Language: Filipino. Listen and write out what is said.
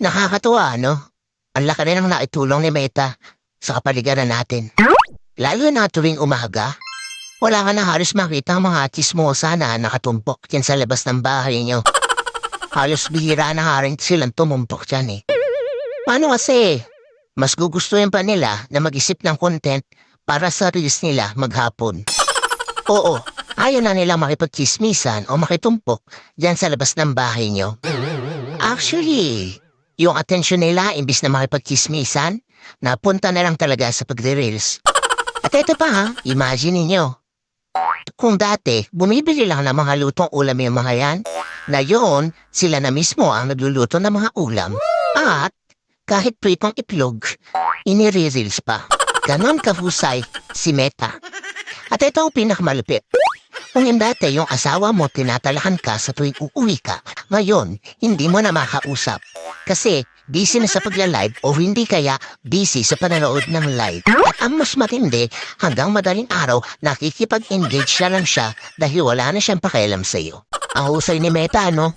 Nakakatuwa, no? Ang laki rin ang naitulong ni Meta sa kapaligiran natin. Lalo na tuwing umaga, wala ka na halos makita ang mga chismosa na nakatumpok dyan sa labas ng bahay niyo. Halos bihira na nga rin silang tumumpok dyan eh. Paano kasi? Mas gugustuhin pa nila na mag-isip ng content para sa reels nila maghapon. Oo, ayaw na nila makipagchismisan o makitumpok dyan sa labas ng bahay niyo. Actually, yung atensyon nila imbis na makipagchismisan, napunta na lang talaga sa pagre-reels. At ito pa ha, imagine ninyo. Kung dati, bumibili lang ng mga lutong ulam yung mga yan, ngayon, sila na mismo ang nagluluto ng mga ulam. At, kahit pritong itlog, inire-reels pa. Ganon kahusay si Meta. At ito ang pinakamalupit. Kung dati yung asawa mo tinatalakan ka sa tuwing uuwi ka, ngayon, hindi mo na makausap. Kasi, busy na sa pagla-live o hindi kaya busy sa pananood ng live. At ang mas matindi, hanggang madaling araw, nakikipag-engage na lang siya dahil wala na siyang pakialam sa iyo. Ang husay ni Meta, no?